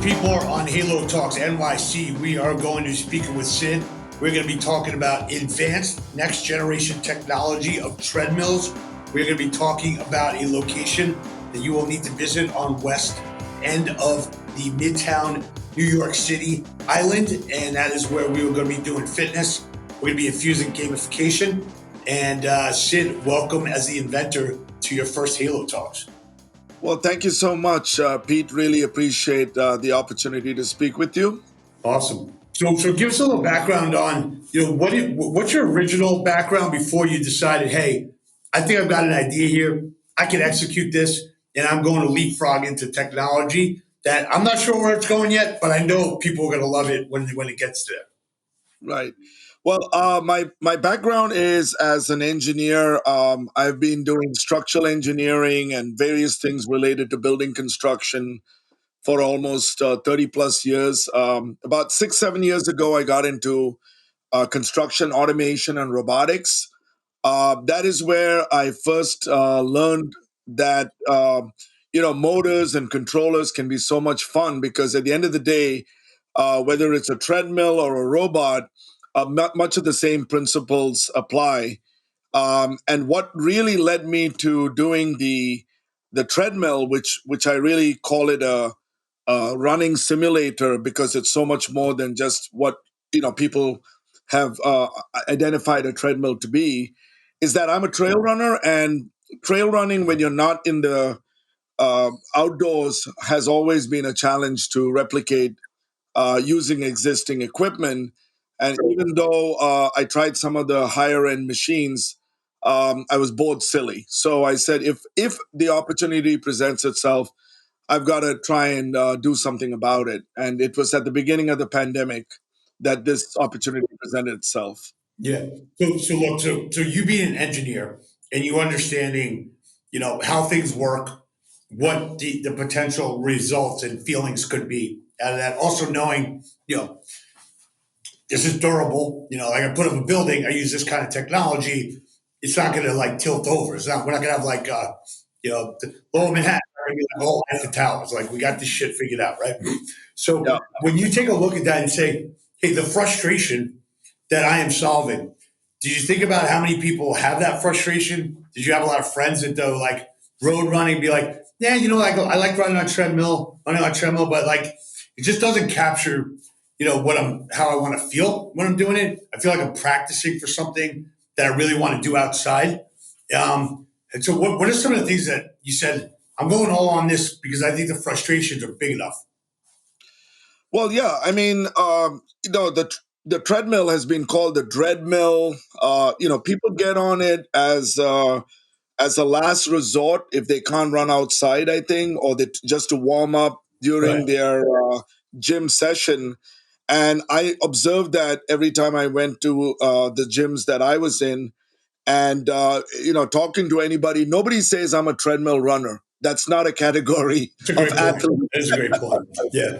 people on Halo Talks NYC. We are going to be speaking with Sid. We're going to be talking about advanced next generation technology of treadmills. We're going to be talking about a location that you will need to visit on west end of the Midtown New York City island, and that is where we are going to be doing fitness. We're going to be infusing gamification. And Sid, welcome as the inventor to your first Halo Talks. Well, thank you so much, Pete. Really appreciate the opportunity to speak with you. Awesome. So give us a little background on, what's your original background before you decided, hey, I think I've got an idea here. I can execute this, and I'm going to leapfrog into technology that I'm not sure where it's going yet, but I know people are going to love it when it gets there. Right. Well, my background is as an engineer. I've been doing structural engineering and various things related to building construction for almost 30 plus years. About 6, 7 years ago, I got into construction automation and robotics. That is where I first learned that motors and controllers can be so much fun, because at the end of the day, whether it's a treadmill or a robot, much of the same principles apply. And what really led me to doing the treadmill, which I really call it a running simulator, because it's so much more than just what people have identified a treadmill to be, is that I'm a trail runner, and trail running when you're not in the outdoors has always been a challenge to replicate using existing equipment. And even though I tried some of the higher end machines, I was bored silly. So I said, if the opportunity presents itself, I've got to try and do something about it. And it was at the beginning of the pandemic that this opportunity presented itself. Yeah. So look, so you being an engineer and you understanding, how things work, what the potential results and feelings could be out of that. Also knowing, this is durable. Like I put up a building, I use this kind of technology. It's not going to like tilt over. We're not going to have like, the lower Manhattan. We're gonna be like, oh, at the towers. Like we got this shit figured out, right? So Yeah. when you take a look at that and say, hey, the frustration that I am solving, did you think about how many people have that frustration? Did you have a lot of friends that though like road running, be like, yeah, I like running on treadmill, but like it just doesn't capture, how I want to feel when I'm doing it. I feel like I'm practicing for something that I really want to do outside. And so what are some of the things that you said, I'm going all on this because I think the frustrations are big enough? Well, yeah. I mean, the treadmill has been called the dreadmill. People get on it as a last resort if they can't run outside, I think, or just to warm up during Right. their gym session. And I observed that every time I went to the gyms that I was in, and talking to anybody, nobody says I'm a treadmill runner. That's not a category That's a of great point. athlete. That's a great point. Yeah.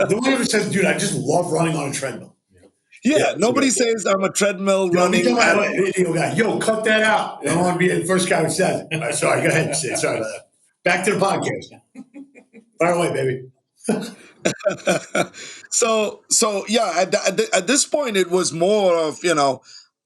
The one who says, dude, I just love running on a treadmill. Yeah, Yeah, that's a nobody great point. says I'm a treadmill Let me tell running my athlete. video guy, cut that out. I don't want to be the first guy who says it. All right, sorry, go ahead, Sid. Sorry about that. Back to the podcast. Fire away, baby. So yeah, at this point, it was more of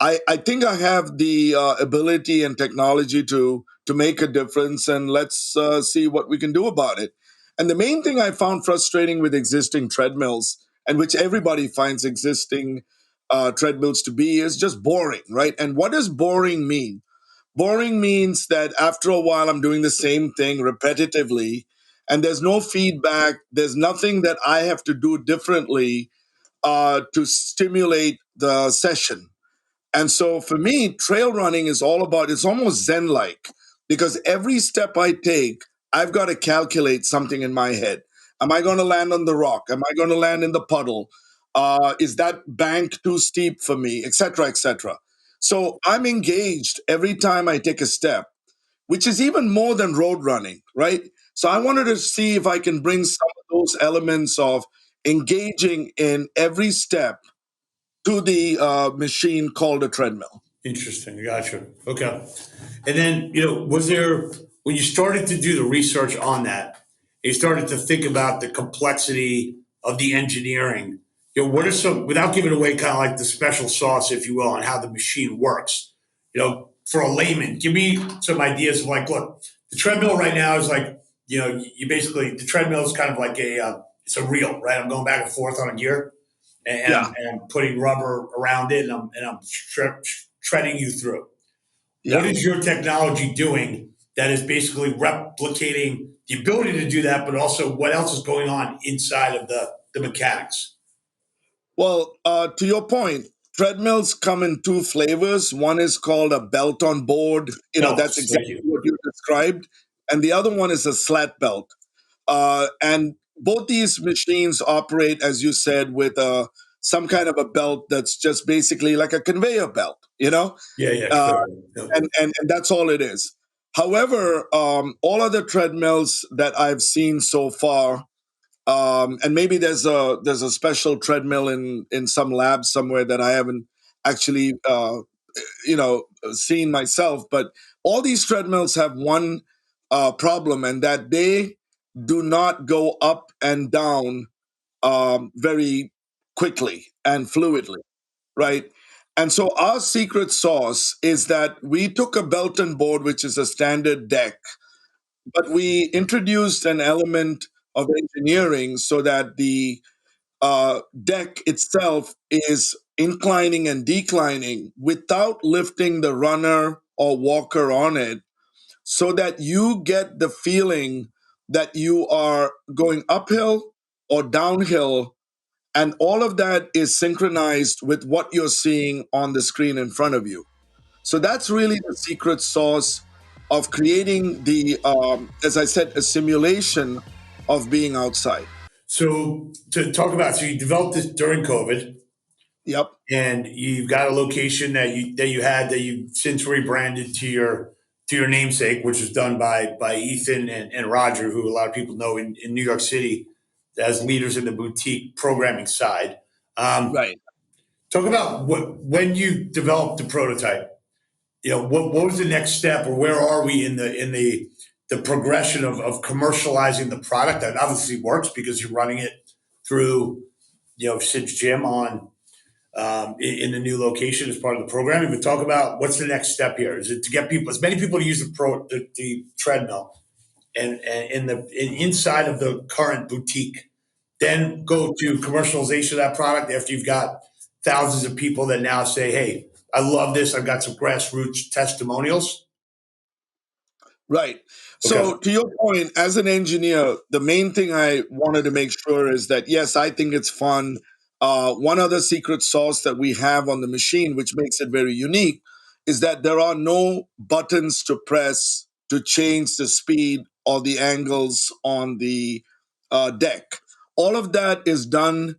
I think I have the ability and technology to make a difference, and let's see what we can do about it. And the main thing I found frustrating with existing treadmills, and which everybody finds existing treadmills to be, is just boring, right? And what does boring mean? Boring means that after a while, I'm doing the same thing repetitively, and there's no feedback. There's nothing that I have to do differently to stimulate the session. And so for me, trail running is all about, it's almost Zen like, because every step I take, I've got to calculate something in my head. Am I going to land on the rock? Am I going to land in the puddle? Is that bank too steep for me? Et cetera, et cetera. So I'm engaged every time I take a step, which is even more than road running, right? So I wanted to see if I can bring some of those elements of engaging in every step to the machine called a treadmill. Interesting. Gotcha. Okay. And then, was there, when you started to do the research on that, you started to think about the complexity of the engineering. What are some, without giving away kind of like the special sauce, if you will, on how the machine works? For a layman, give me some ideas of like, look, the treadmill right now is like, you basically, the treadmill is kind of like it's a reel, right? I'm going back and forth on a gear, Yeah, and I'm putting rubber around it, and I'm treading you through. What yeah. is your technology doing that is basically replicating the ability to do that, but also what else is going on inside of the mechanics? Well, to your point, treadmills come in two flavors. One is called a belt on board. That's Belts, thank exactly you. what you described. And the other one is a slat belt. And both these machines operate, as you said, with some kind of a belt that's just basically like a conveyor belt, Yeah, yeah, uh, clearly. Yep. and that's all it is. However, all other treadmills that I've seen so far, and maybe there's a special treadmill in some lab somewhere that I haven't actually seen myself, but all these treadmills have one problem, and that they do not go up and down very quickly and fluidly, right? And so our secret sauce is that we took a belt and board, which is a standard deck, but we introduced an element of engineering so that the deck itself is inclining and declining without lifting the runner or walker on it, so that you get the feeling that you are going uphill or downhill, and all of that is synchronized with what you're seeing on the screen in front of you. So that's really the secret sauce of creating as I said, a simulation of being outside. So to talk about, so you developed this during COVID, Yep. and you've got a location that you since rebranded to your namesake, which was done by Ethan and Roger, who a lot of people know in New York City as leaders in the boutique programming side. Um, Right. Talk about when you developed the prototype. What was the next step, or where are we in the progression of commercializing the product? That obviously works because you're running it through Sid's gym in the new location as part of the programming. But talk about what's the next step here. Is it to get people, as many people to use the treadmill and inside of the current boutique, then go to commercialization of that product after you've got thousands of people that now say, "Hey, I love this. I've got some grassroots testimonials." Right. Okay. So, to your point, as an engineer, the main thing I wanted to make sure is that, yes, I think it's fun. One other secret sauce that we have on the machine, which makes it very unique, is that there are no buttons to press to change the speed or the angles on the deck. All of that is done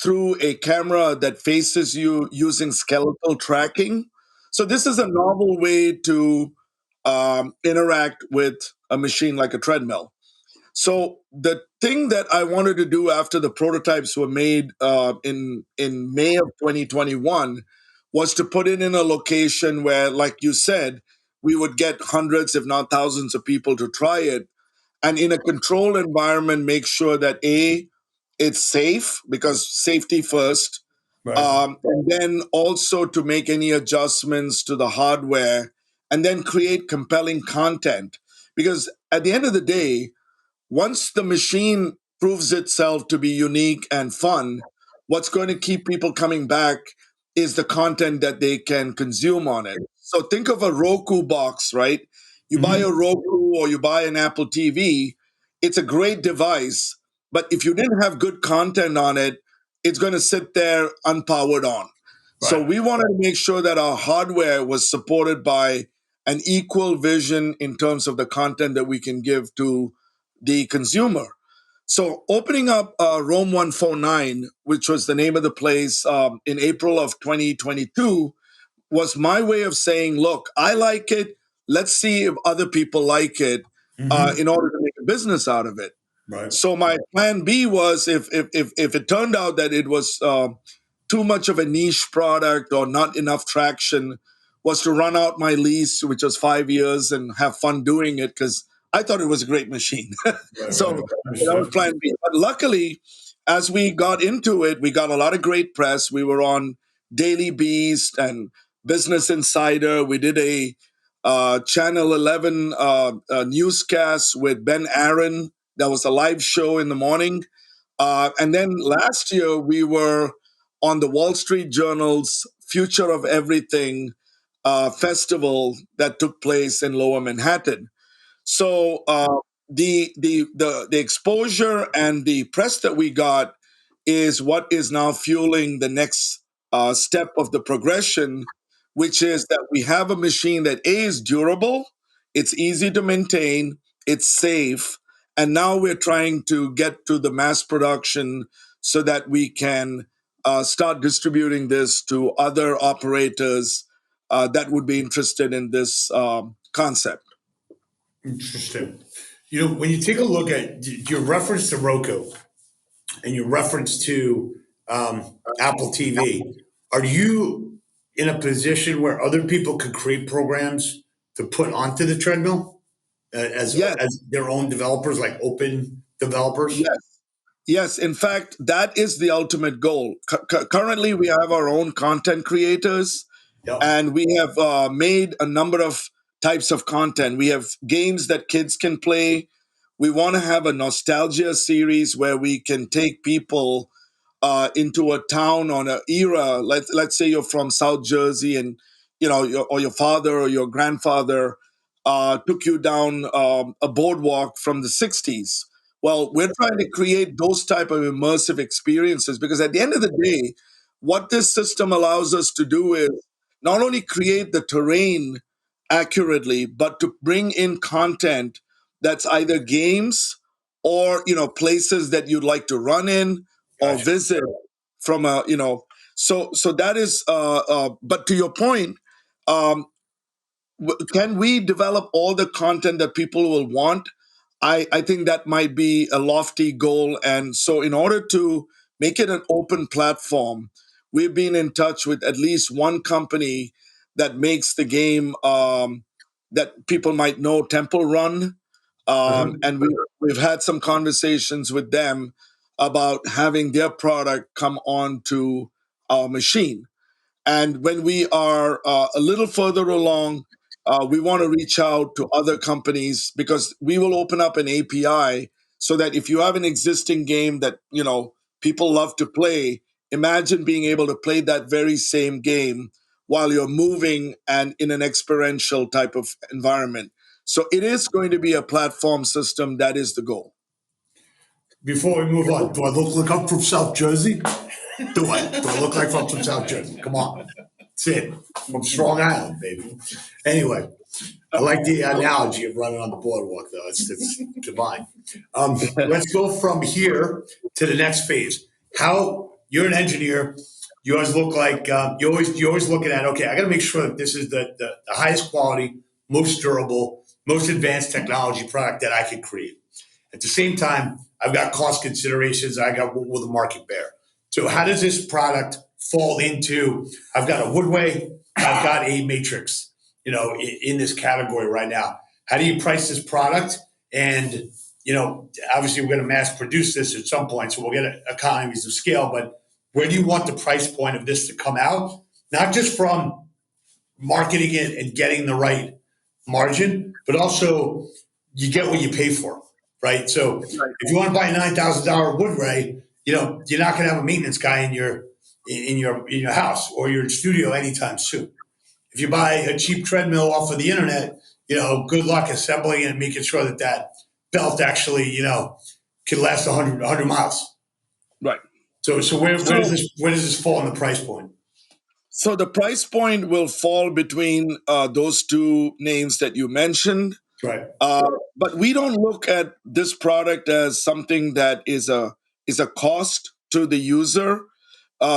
through a camera that faces you using skeletal tracking. So, this is a novel way to interact with a machine like a treadmill. So the thing that I wanted to do after the prototypes were made in May of 2021 was to put it in a location where, like you said, we would get hundreds, if not thousands, of people to try it, and in a controlled environment, make sure that it's safe, because safety first, Right. and then also to make any adjustments to the hardware, and then create compelling content. Because at the end of the day, once the machine proves itself to be unique and fun, what's going to keep people coming back is the content that they can consume on it. So think of a Roku box, right? You buy a Mm-hmm. Roku or you buy an Apple TV, it's a great device, but if you didn't have good content on it, it's going to sit there unpowered on. So Right. we wanted to make sure that our hardware was supported by an equal vision in terms of the content that we can give to the consumer. So opening up Rome 149, which was the name of the place, in April of 2022, was my way of saying, look, I like it. Let's see if other people like it, Mm-hmm. in order to make a business out of it. Right. So my plan B was, if it turned out that it was too much of a niche product or not enough traction, was to run out my lease, which was 5 years, and have fun doing it, because I thought it was a great machine. Right, So right. that was Understood. plan B. But luckily, as we got into it, we got a lot of great press. We were on Daily Beast and Business Insider. We did a Channel 11 newscast with Ben Aaron. That was a live show in the morning. And then last year, we were on the Wall Street Journal's Future of Everything festival that took place in Lower Manhattan. So the exposure and the press that we got is what is now fueling the next step of the progression, which is that we have a machine that A is durable, it's easy to maintain, it's safe, and now we're trying to get to the mass production so that we can start distributing this to other operators that would be interested in this concept. Interesting. When you take a look at your reference to Roku and your reference to Apple TV, are you in a position where other people could create programs to put onto the treadmill Yes, as their own developers, like open developers? yes. Yes, in fact, that is the ultimate goal. Currently, we have our own content creators, Yep. and we have made a number of types of content. We have games that kids can play. We want to have a nostalgia series where we can take people into a town on an era. Let's say you're from South Jersey, and or your father or your grandfather took you down a boardwalk from the '60s. Well, we're trying to create those type of immersive experiences because at the end of the day, what this system allows us to do is not only create the terrain accurately, but to bring in content that's either games or places that you'd like to run in or Gotcha. visit from a so that is but to your point, um, can we develop all the content that people will want? I think that might be a lofty goal. And so, in order to make it an open platform, we've been in touch with at least one company that makes the game that people might know, Temple Run. Uh-huh. And we've had some conversations with them about having their product come on to our machine. And when we are a little further along, we want to reach out to other companies because we will open up an API so that if you have an existing game that people love to play, imagine being able to play that very same game while you're moving and in an experiential type of environment. So it is going to be a platform system. That is the goal. Before we move on, do I look like I'm from South Jersey? Do I? Do I look like I'm from South Jersey? Come on. That's it. From Strong Island, baby. Anyway, I like the analogy of running on the boardwalk, though. It's divine. Let's go from here to the next phase. How you're an engineer, you always look like you're always looking at. Okay, I got to make sure that this is the highest quality, most durable, most advanced technology product that I can create. At the same time, I've got cost considerations. I got what will the market bear. So how does this product fall into? I've got a Woodway. I've got a Matrix. In this category right now. How do you price this product? And obviously we're going to mass produce this at some point, so we'll get economies of scale. But where do you want the price point of this to come out? Not just from marketing it and getting the right margin, but also you get what you pay for, right? So Right. if you want to buy a $9,000 Woodray, you're not going to have a maintenance guy in your house or your studio anytime soon. If you buy a cheap treadmill off of the internet, good luck assembling it and making sure that belt actually, can last 100 miles. Right. So where does So this fall in the price point? So the price point will fall between those two names that you mentioned. Right. But we don't look at this product as something that is a cost to the user.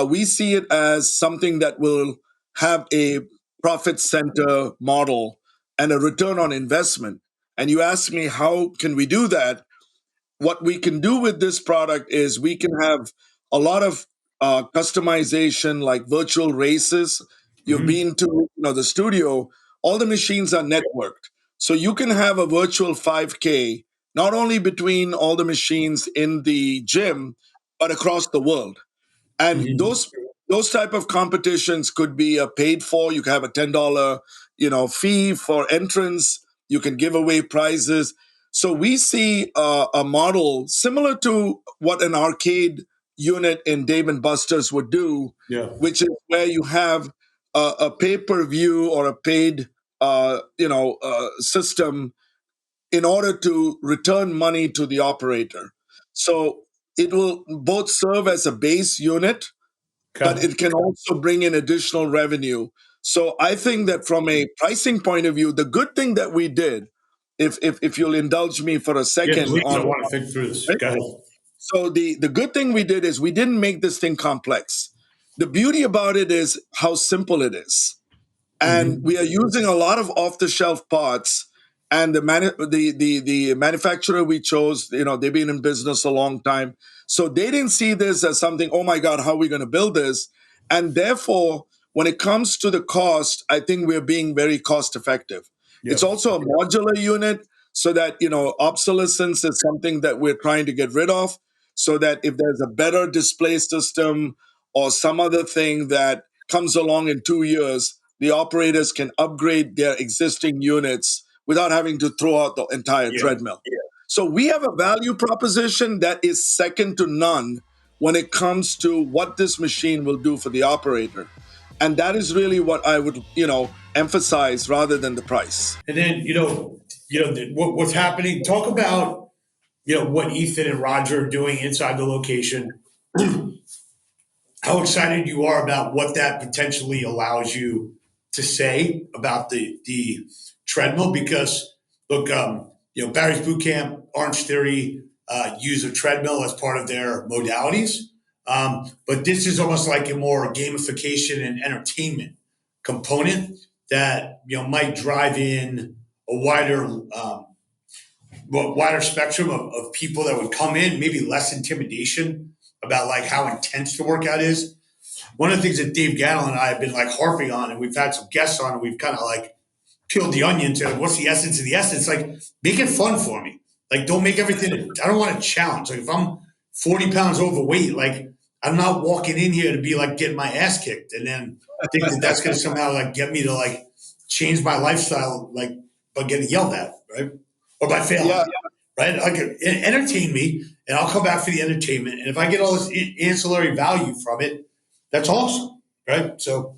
We see it as something that will have a profit center model and a return on investment. And you ask me, how can we do that? What we can do with this product is we can have a lot of customization, like virtual races. You've Hmm. been to the studio. All the machines are networked, So you can have a virtual 5K not only between all the machines in the gym, but across the world. And Mhm. those type of competitions could be paid for. You can have a $10 fee for entrance. You can give away prizes. So we see a model similar to what an arcade unit in Dave and Buster's would do, Yeah. which is where you have a pay-per-view or a paid system in order to return money to the operator. So it will both serve as a base unit, but Okay. it can also bring in additional revenue. So I think that from a pricing point of view, the good thing that we did, if you'll indulge me for a Yeah, second please. I on want to think through this. right? Go ahead. So the good thing we did is we didn't make this thing complex. The beauty about it is how simple it is, and Hmm. we are using a lot of off the shelf parts, and the manufacturer we chose, they've been in business a long time, so they didn't see this as something, oh my god, how are we going to build this? And therefore, when it comes to the cost, I think we're being very cost effective. It's Yeah. also a modular unit, so that obsolescence is something that we're trying to get rid of, so that if there's a better display system or some other thing that comes along in 2 years, the operators can upgrade their existing units without having to throw out the entire Yeah. treadmill. So we have a value proposition that is second to none when it comes to what this machine will do for the operator. And that is really what I would, emphasize rather than the price. And then what's happening. Talk about what Ethan and Roger are doing inside the location. How excited you are about what that potentially allows you to say about the treadmill. Because look, Barry's Boot Camp, Orange Theory use a treadmill as part of their modalities, but this is almost like a more gamification and entertainment component that might drive in a wider spectrum of people that would come in, maybe less intimidation about like how intense the workout is. One of the things that Dave Gattel and I have been like harping on, and we've had some guests on, and we've kind of like peeled the onion to like, what's the essence of the essence? Like, make it fun for me. Like, don't make everything. I don't want a challenge. Like, if I'm 40 pounds overweight, like, I'm not walking in here to be like getting my ass kicked, and then think that that's going to somehow like get me to like change my lifestyle, like by getting yelled at, right, or by failing, Yeah, right? Like, entertain me, and I'll come back for the entertainment. And if I get all this ancillary value from it, that's awesome, right? So,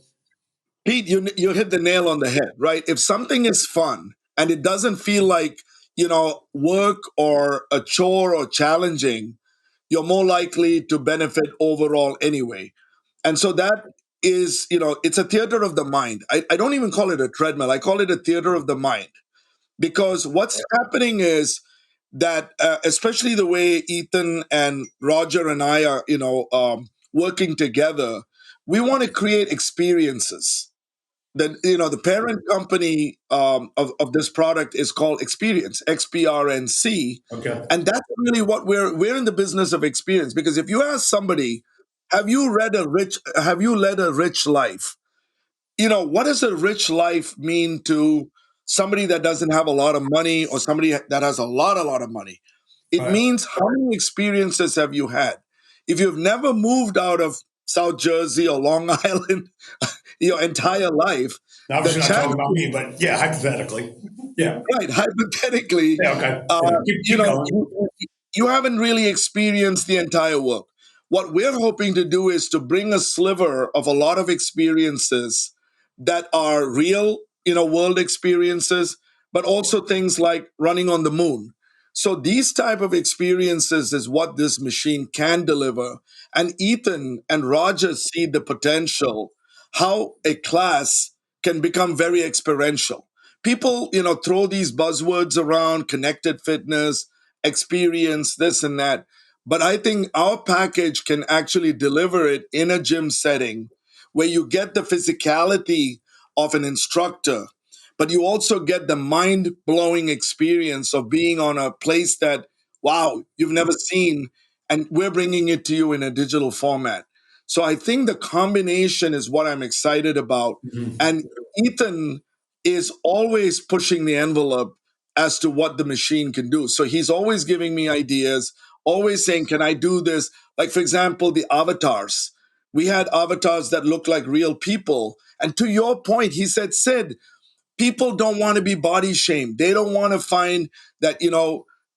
Pete, you hit the nail on the head, right? If something is fun and it doesn't feel like, work or a chore or challenging, you're more likely to benefit overall anyway. And so that is, it's a theater of the mind. I don't even call it a treadmill. I call it a theater of the mind, because what's happening is that, especially the way Ethan and Roger and I are, working together, we want to create experiences. The parent company of this product is called Experience, XPRNC, okay. and that's really what we're in the business of experience. Because if you ask somebody, have you led a rich life? What does a rich life mean to somebody that doesn't have a lot of money, or somebody that has a lot of money? It All right. means, how many experiences have you had? If you've never moved out of South Jersey or Long Island your entire life, the Obviously, not talking chance, about me, but yeah, hypothetically. Yeah. right, hypothetically, Yeah. Okay. Yeah. Keep going. you haven't really experienced the entire world. What we're hoping to do is to bring a sliver of a lot of experiences that are real, world experiences, but also things like running on the moon. So these type of experiences is what this machine can deliver. And Ethan and Roger see the potential, how a class can become very experiential. People, throw these buzzwords around: connected fitness, experience, this and that. But I think our package can actually deliver it in a gym setting where you get the physicality of an instructor, but you also get the mind blowing experience of being on a place that, wow, you've never seen. And we're bringing it to you in a digital format. So I think the combination is what I'm excited about. Mhm. And Ethan is always pushing the envelope as to what the machine can do. So he's always giving me ideas, always saying, can I do this? Like, for example, the avatars. We had avatars that looked like real people. And to your point, he said, Sid, people don't want to be body shamed. They don't want to find that,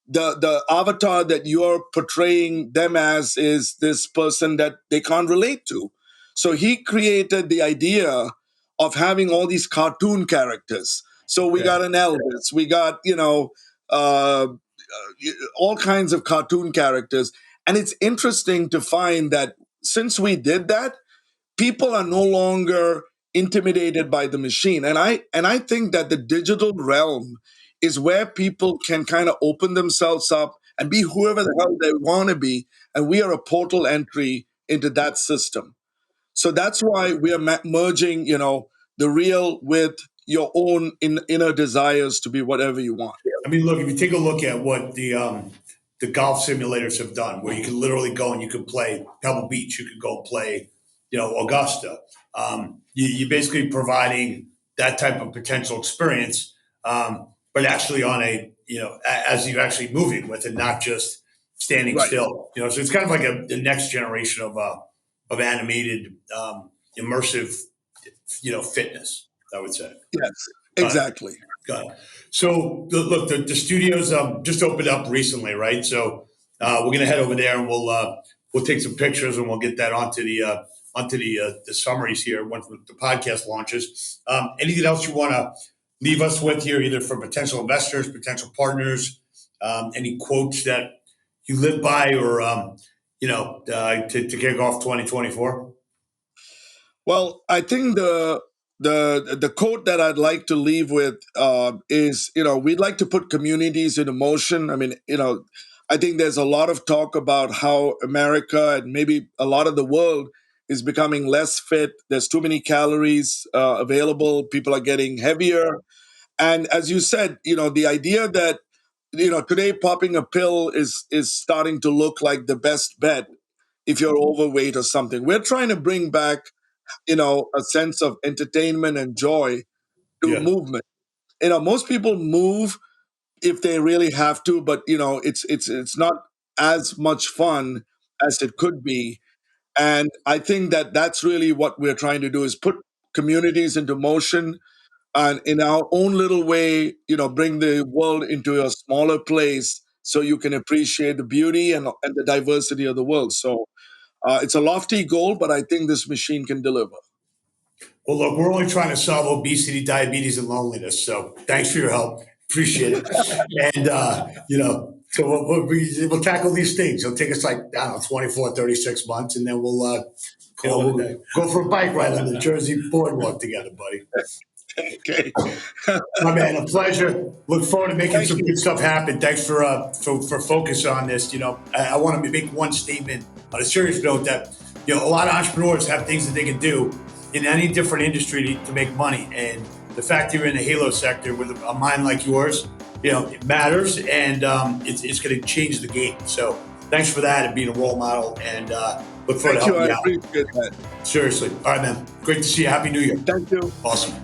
the avatar that you're portraying them as is this person that they can't relate to. So he created the idea of having all these cartoon characters. So we got an Elvis, we got, uh, all kinds of cartoon characters. And it's interesting to find that since we did that, people are no longer intimidated by the machine. And I think that the digital realm is where people can kind of open themselves up and be whoever the hell they want to be, and we are a portal entry into that system. So that's why we are merging, the real with your own inner desires to be whatever you want. I mean, look, if you take a look at what the golf simulators have done, where you can literally go and you can play Pebble Beach, you could go play, Augusta. You're basically providing that type of potential experience, but actually on as you're actually moving with it, not just standing Right. still. So it's kind of like the next generation of animated, immersive, fitness, I would say. Yes, Uh, exactly. Got it. So look, the studios just opened up recently, right? So we're gonna head over there and we'll take some pictures and we'll get that onto the summaries here once the podcast launches. Anything else you want to leave us with here, either for potential investors, potential partners? Any quotes that you live by, or to kick off 2024? Well, I think the quote that I'd like to leave with is, we'd like to put communities into motion. I mean, I think there's a lot of talk about how America and maybe a lot of the world is becoming less fit. There's too many calories available. People are getting heavier. And as you said, the idea that, today popping a pill is starting to look like the best bet if you're overweight or something. We're trying to bring back, a sense of entertainment and joy to Yeah. movement. Most people move if they really have to, but it's not as much fun as it could be. And I think that that's really what we're trying to do, is put communities into motion and in our own little way, bring the world into a smaller place so you can appreciate the beauty and the diversity of the world. So it's a lofty goal, but I think this machine can deliver. Well, look, we're only trying to solve obesity, diabetes, and loneliness. So thanks for your help. Appreciate it. And, so we'll tackle these things. It'll take us like, I don't know, 24, 36 months. And then we'll go for a bike ride on the Jersey boardwalk together, buddy. Okay. My man, a pleasure. Look forward to making Thank some you. good stuff happen. Thanks for focus on this. I want to make one statement on a serious note that a lot of entrepreneurs have things that they can do in any different industry to make money, and the fact that you're in the Halo sector with a mind like yours, it matters, and it's going to change the game. So thanks for that and being a role model, and look forward to Thank you. helping I you out. appreciate that. Seriously, all right, man. Great to see you. Happy New Year. Thank you. Awesome.